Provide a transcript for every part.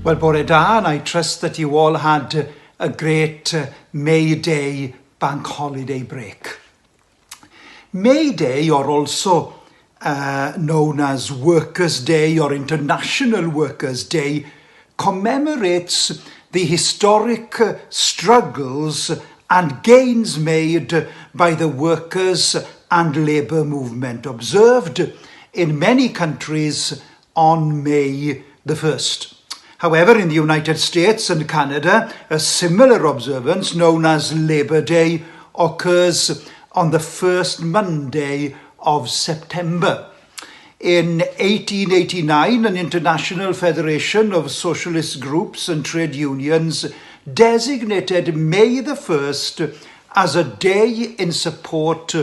Well, bore da, and I trust that you all had a great May Day bank holiday break. May Day, or also known as Workers' Day or International Workers' Day, commemorates the historic struggles and gains made by the workers and labour movement, observed in many countries on May the 1st. However, in the United States and Canada, a similar observance, known as Labour Day, occurs on the first Monday of September. In 1889, an International Federation of Socialist Groups and Trade Unions designated May the 1st as a day in support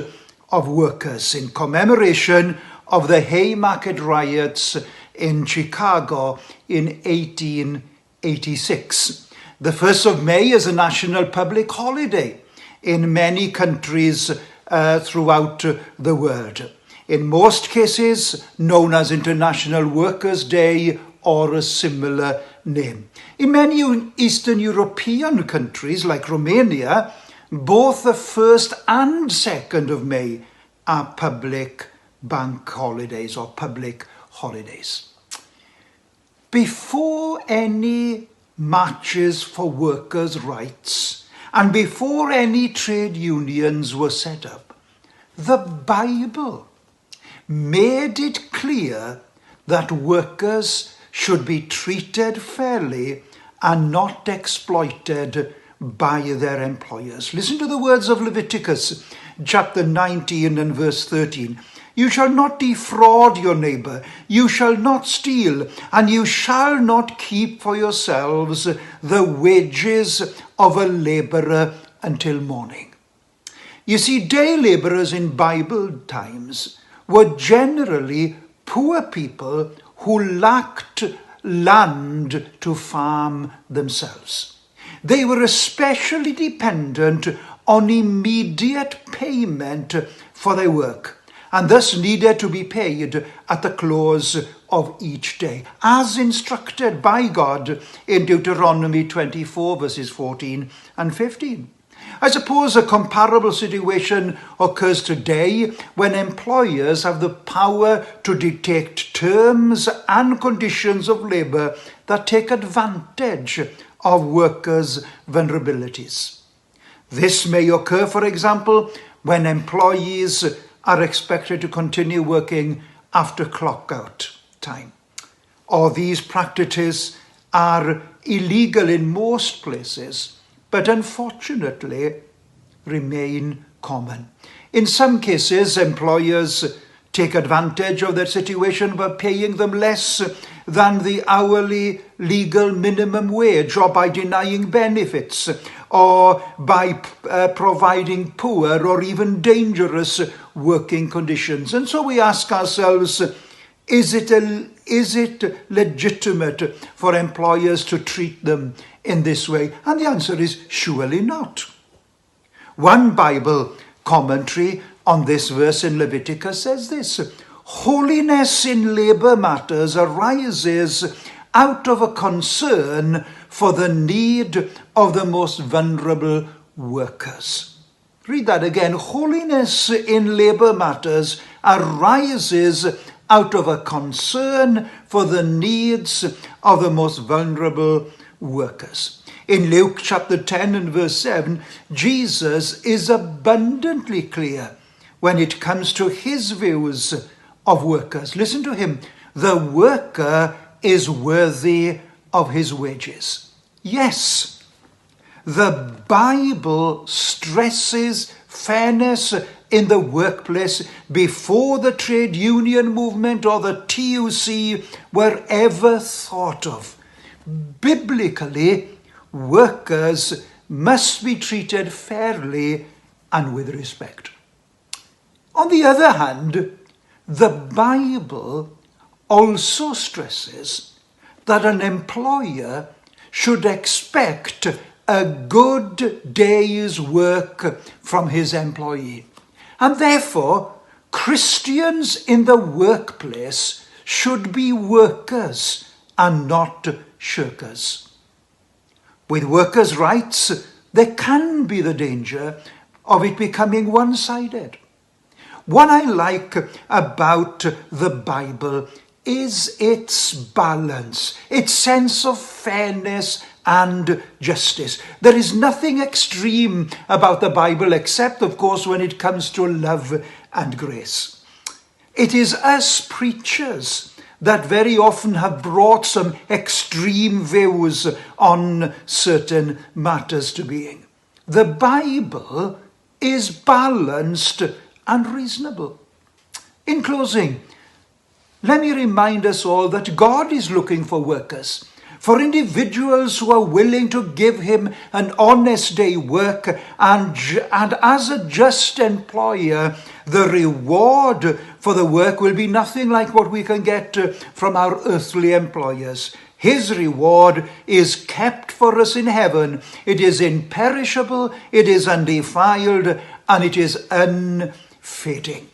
of workers, in commemoration of the Haymarket riots in Chicago in 1886. The 1st of May is a national public holiday in many countries throughout the world. In most cases, known as International Workers' Day or a similar name. In many Eastern European countries like Romania, both the 1st and 2nd of May are public bank holidays or public holidays. Before any marches for workers' rights and before any trade unions were set up, the Bible made it clear that workers should be treated fairly and not exploited by their employers. Listen to the words of Leviticus chapter 19 and verse 13. You shall not defraud your neighbor, you shall not steal, and you shall not keep for yourselves the wages of a laborer until morning. You see, day laborers in Bible times were generally poor people who lacked land to farm themselves. They were especially dependent on immediate payment for their work, and thus needed to be paid at the close of each day, as instructed by God in Deuteronomy 24, verses 14 and 15. I suppose a comparable situation occurs today when employers have the power to dictate terms and conditions of labour that take advantage of workers' vulnerabilities. This may occur, for example, when employees are expected to continue working after clock-out time. Or these practices are illegal in most places, but unfortunately remain common. In some cases, employers take advantage of their situation by paying them less than the hourly legal minimum wage, or by denying benefits, or by providing poor or even dangerous working conditions. And so we ask ourselves, is it legitimate for employers to treat them in this way? And the answer is surely not. One Bible commentary on this verse in Leviticus says this: holiness in labor matters arises out of a concern for the need of the most vulnerable workers. Read that again. Holiness in labor matters arises out of a concern for the needs of the most vulnerable workers. In Luke chapter 10 and verse 7, Jesus is abundantly clear when it comes to his views of workers. Listen to him. The worker is worthy of his wages. Yes, the Bible stresses fairness in the workplace before the trade union movement or the TUC were ever thought of. Biblically, workers must be treated fairly and with respect. On the other hand, the Bible also stresses that an employer should expect a good day's work from his employee. And therefore, Christians in the workplace should be workers and not shirkers. With workers' rights, there can be the danger of it becoming one-sided. What I like about the Bible is its balance, its sense of fairness and justice. There is nothing extreme about the Bible except, of course, when it comes to love and grace. It is us preachers that very often have brought some extreme views on certain matters to being. The Bible is balanced and reasonable. In closing, let me remind us all that God is looking for workers, for individuals who are willing to give him an honest day work, and as a just employer, the reward for the work will be nothing like what we can get from our earthly employers. His reward is kept for us in heaven. It is imperishable, it is undefiled, and it is unfading.